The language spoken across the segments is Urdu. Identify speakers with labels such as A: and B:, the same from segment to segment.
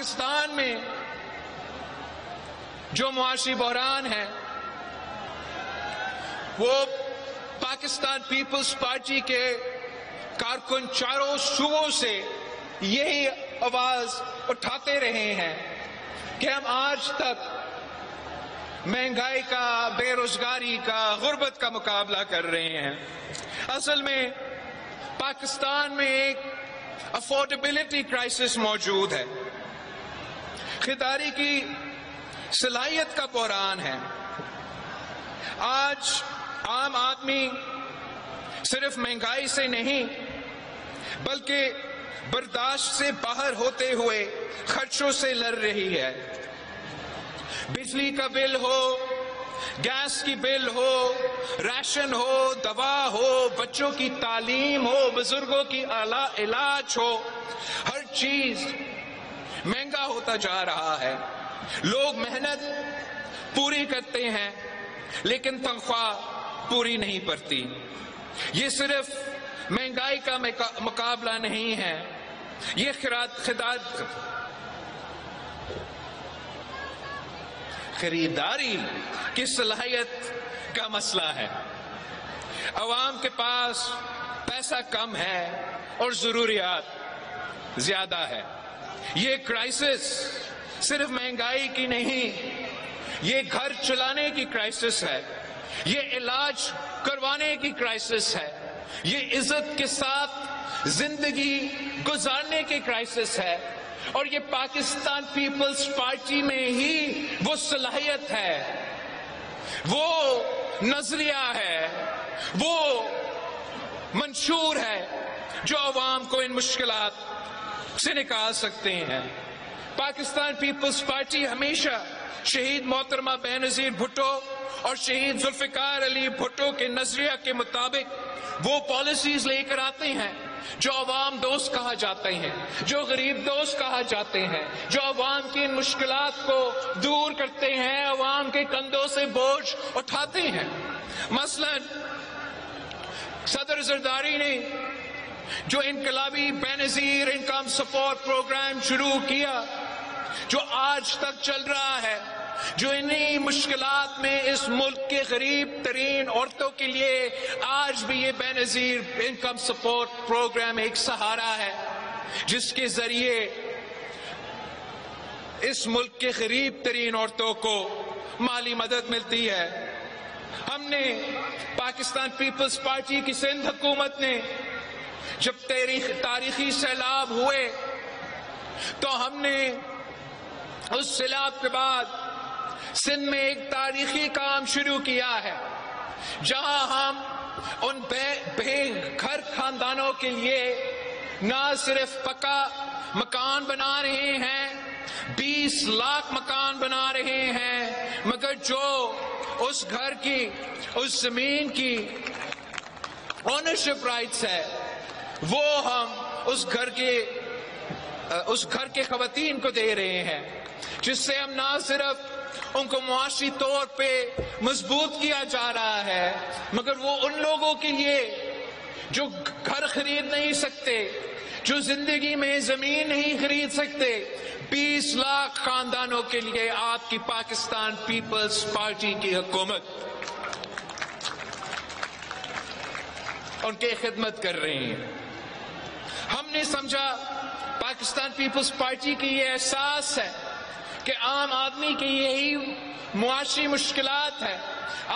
A: پاکستان میں جو معاشی بحران ہے وہ پاکستان پیپلز پارٹی کے کارکن چاروں صوبوں سے یہی آواز اٹھاتے رہے ہیں کہ ہم آج تک مہنگائی کا، بے روزگاری کا، غربت کا مقابلہ کر رہے ہیں۔ اصل میں پاکستان میں ایک افورڈیبلٹی کرائسس موجود ہے، خریداری کی صلاحیت کا بحران ہے۔ آج عام آدمی صرف مہنگائی سے نہیں بلکہ برداشت سے باہر ہوتے ہوئے خرچوں سے لڑ رہی ہے۔ بجلی کا بل ہو، گیس کی بل ہو، راشن ہو، دوا ہو، بچوں کی تعلیم ہو، بزرگوں کی علاج ہو، ہر چیز مہنگا ہوتا جا رہا ہے۔ لوگ محنت پوری کرتے ہیں لیکن تنخواہ پوری نہیں پڑتی۔ یہ صرف مہنگائی کا مقابلہ نہیں ہے، یہ خریداری کی صلاحیت کا مسئلہ ہے۔ عوام کے پاس پیسہ کم ہے اور ضروریات زیادہ ہے۔ یہ کرائسس صرف مہنگائی کی نہیں، یہ گھر چلانے کی کرائسس ہے، یہ علاج کروانے کی کرائسس ہے، یہ عزت کے ساتھ زندگی گزارنے کی کرائسس ہے، اور یہ پاکستان پیپلز پارٹی میں ہی وہ صلاحیت ہے، وہ نظریہ ہے، وہ منشور ہے جو عوام کو ان مشکلات سے نکال سکتے ہیں۔ پاکستان پیپلز پارٹی ہمیشہ شہید محترمہ بینظیر بھٹو اور شہید ذوالفقار علی بھٹو کے نظریہ کے مطابق وہ پالیسیز لے کر آتے ہیں جو عوام دوست کہا جاتے ہیں، جو غریب دوست کہا جاتے ہیں، جو عوام کی ان مشکلات کو دور کرتے ہیں، عوام کے کندھوں سے بوجھ اٹھاتے ہیں۔ مثلا صدر زرداری نے جو انقلابی بینظیر انکم سپورٹ پروگرام شروع کیا، جو آج تک چل رہا ہے، جو انہی مشکلات میں اس ملک کے غریب ترین عورتوں کے لیے آج بھی یہ بینظیر انکم سپورٹ پروگرام ایک سہارا ہے، جس کے ذریعے اس ملک کے غریب ترین عورتوں کو مالی مدد ملتی ہے۔ ہم نے پاکستان پیپلز پارٹی کی سندھ حکومت نے جب تاریخی سیلاب ہوئے تو ہم نے اس سیلاب کے بعد سندھ میں ایک تاریخی کام شروع کیا ہے، جہاں ہم ان بے گھر خاندانوں کے لیے نہ صرف پکا مکان بنا رہے ہیں، 20 لاکھ مکان بنا رہے ہیں، مگر جو اس گھر کی، اس زمین کی اونرشپ رائٹس ہے وہ ہم اس گھر کے خواتین کو دے رہے ہیں، جس سے ہم نہ صرف ان کو معاشی طور پہ مضبوط کیا جا رہا ہے مگر وہ ان لوگوں کے لیے جو گھر خرید نہیں سکتے، جو زندگی میں زمین نہیں خرید سکتے، 20 لاکھ خاندانوں کے لیے آپ کی پاکستان پیپلز پارٹی کی حکومت ان کی خدمت کر رہی ہے۔ ہم نے سمجھا پاکستان پیپلز پارٹی کی یہ احساس ہے کہ عام آدمی کی یہی معاشی مشکلات ہے،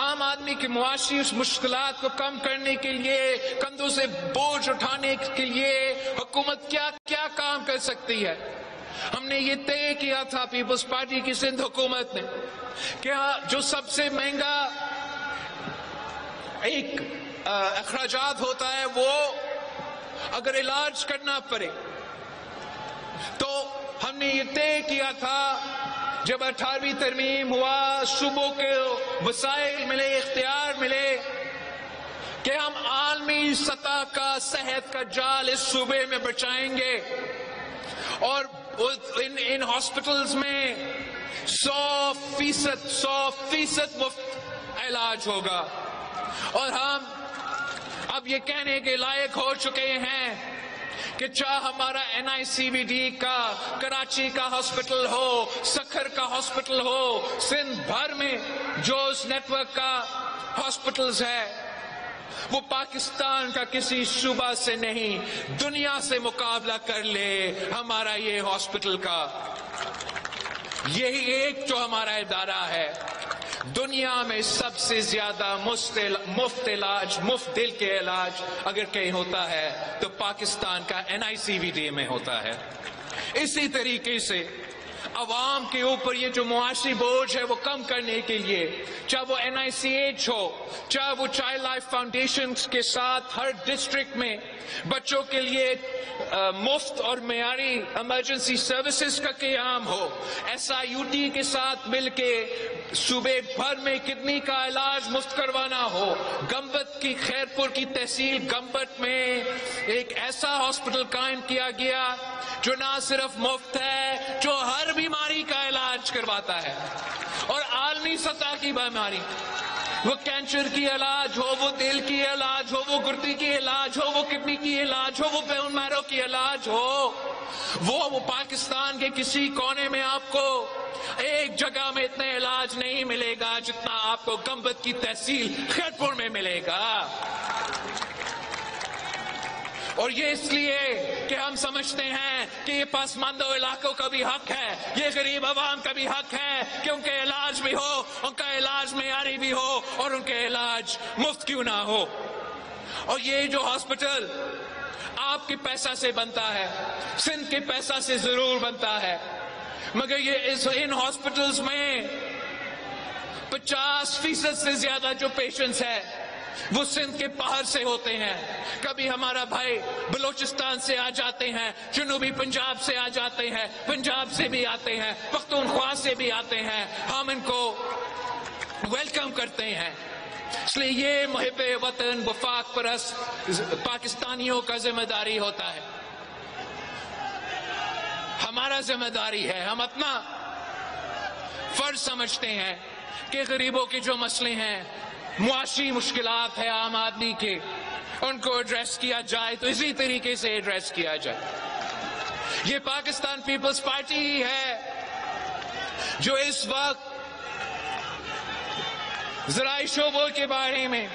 A: عام آدمی کی معاشی اس مشکلات کو کم کرنے کے لیے، کندھوں سے بوجھ اٹھانے کے لیے حکومت کیا کیا کام کر سکتی ہے۔ ہم نے یہ طے کیا تھا پیپلز پارٹی کی سندھ حکومت نے کہ جو سب سے مہنگا ایک اخراجات ہوتا ہے، وہ اگر علاج کرنا پڑے تو ہم نے یہ طے کیا تھا جب 18ویں ترمیم ہوا، صوبوں کے وسائل ملے، اختیار ملے کہ ہم عالمی سطح کا صحت کا جال اس صوبے میں بچائیں گے اور ان ہاسپٹلز میں 100% مفت علاج ہوگا، اور ہم اب یہ کہنے کے لائق ہو چکے ہیں کہ چاہے ہمارا NICVD کا کراچی کا ہاسپٹل ہو، سکھر کا ہاسپٹل ہو، سندھ بھر میں جو اس نیٹ ورک کا ہاسپٹلز ہے وہ پاکستان کا کسی صوبہ سے نہیں دنیا سے مقابلہ کر لے ہمارا یہ ہاسپٹل کا. یہی ایک جو ہمارا ادارہ ہے دنیا میں سب سے زیادہ مفت علاج، مفت دل کے علاج اگر کہیں ہوتا ہے تو پاکستان کا NICVD میں ہوتا ہے. اسی طریقے سے عوام کے اوپر یہ جو معاشی بوجھ ہے وہ کم کرنے کے لیے، چاہے وہ NICH ہو، چاہے وہ چائلڈ لائف فاؤنڈیشن کے ساتھ ہر ڈسٹرکٹ میں بچوں کے لیے مفت اور معیاری ایمرجنسی سروسز کا قیام ہو، SIUT کے ساتھ مل کے صوبے بھر میں کڈنی کا علاج مفت کروانا ہو. گمبت کی خیرپور کی تحصیل گمبت میں ایک ایسا ہاسپٹل قائم کیا گیا جو نہ صرف مفت ہے، جو ہر بیماری کا علاج کرواتا ہے اور عالمی سطح کی بیماری، وہ کینسر کی علاج ہو، وہ دل کی علاج ہو، وہ گردے کی علاج ہو، وہ کڈنی کی علاج ہو، وہ بون میرو کی علاج ہو، وہ پاکستان کے کسی کونے میں آپ کو ایک جگہ میں اتنا علاج نہیں ملے گا جتنا آپ کو گمبت کی تحصیل خیرپور میں ملے گا. اور یہ اس لیے کہ ہم سمجھتے ہیں کہ یہ پسماندہ علاقوں کا بھی حق ہے، یہ غریب عوام کا بھی حق ہے کہ ان کا علاج بھی ہو، ان کا علاج معیاری بھی ہو اور ان کا علاج مفت کیوں نہ ہو. اور یہ جو ہاسپٹل آپ کے پیسہ سے بنتا ہے، سندھ کے پیسہ سے ضرور بنتا ہے، مگر یہ ان ہاسپٹلز میں 50% سے زیادہ جو پیشنٹس ہیں وہ سندھ کے باہر سے ہوتے ہیں. کبھی ہمارا بھائی بلوچستان سے آ جاتے ہیں، جنوبی پنجاب سے آ جاتے ہیں، پنجاب سے بھی آتے ہیں، پختونخوا سے بھی آتے ہیں. ہم ان کو ویلکم کرتے ہیں. اس لیے یہ محب وطن وفاق پرست پاکستانیوں کا ذمہ داری ہوتا ہے، ہمارا ذمہ داری ہے. ہم اپنا فرض سمجھتے ہیں کہ غریبوں کے جو مسئلے ہیں، معاشی مشکلات ہے عام آدمی کے، ان کو ایڈریس کیا جائے تو اسی طریقے سے ایڈریس کیا جائے. یہ پاکستان پیپلز پارٹی ہی ہے جو اس وقت زرعی شعبوں کے بارے میں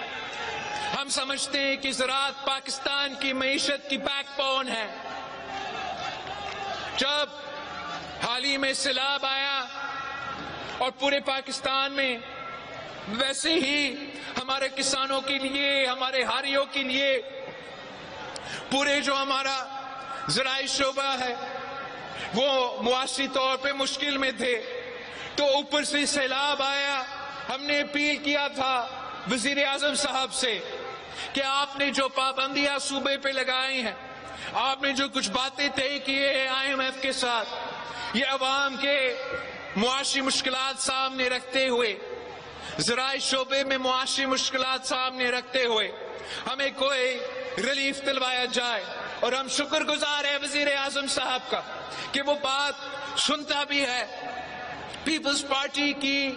A: ہم سمجھتے ہیں کہ زراعت پاکستان کی معیشت کی بیک بون ہے. جب حال ہی میں سیلاب آیا اور پورے پاکستان میں، ویسے ہی ہمارے کسانوں کے لیے، ہمارے ہاریوں کے لیے، پورے جو ہمارا زرعی شعبہ ہے وہ معاشی طور پہ مشکل میں تھے، تو اوپر سے سیلاب آیا. ہم نے اپیل کیا تھا وزیر اعظم صاحب سے کہ آپ نے جو پابندیاں صوبے پہ لگائی ہیں، آپ نے جو کچھ باتیں طے کیے ہیں IMF کے ساتھ، یہ عوام کے معاشی مشکلات سامنے رکھتے ہوئے، زراعی شعبے میں معاشی مشکلات سامنے رکھتے ہوئے ہمیں کوئی ریلیف دلوایا جائے. اور ہم شکر گزار ہیں وزیر اعظم صاحب کا کہ وہ بات سنتا بھی ہے، پیپلز پارٹی کی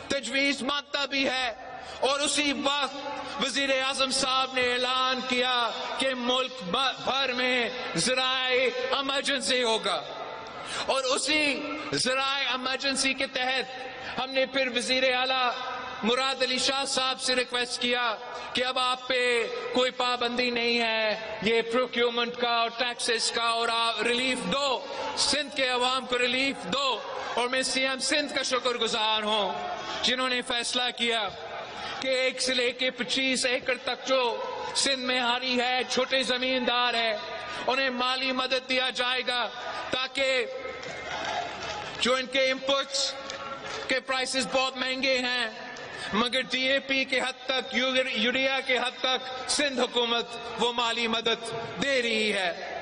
A: تجویز مانتا بھی ہے. اور اسی وقت وزیر اعظم صاحب نے اعلان کیا کہ ملک بھر میں زرعی ایمرجنسی ہوگا. اور اسی زرعی ایمرجنسی کے تحت ہم نے پھر وزیر اعلیٰ مراد علی شاہ صاحب سے ریکویسٹ کیا کہ اب آپ پہ کوئی پابندی نہیں ہے، یہ پروکیورمنٹ کا اور ٹیکسز کا، اور آپ ریلیف دو، سندھ کے عوام کو ریلیف دو. اور میں CM سندھ کا شکر گزار ہوں جنہوں نے فیصلہ کیا کہ 1 سے لے کے 25 ایکڑ تک جو سندھ میں ہاری ہے، چھوٹے زمیندار ہے، انہیں مالی مدد دیا جائے گا تاکہ جو ان کے انپٹس کے پرائسز بہت مہنگے ہیں، مگر DAP کے حد تک، یوریا کے حد تک سندھ حکومت وہ مالی مدد دے رہی ہے.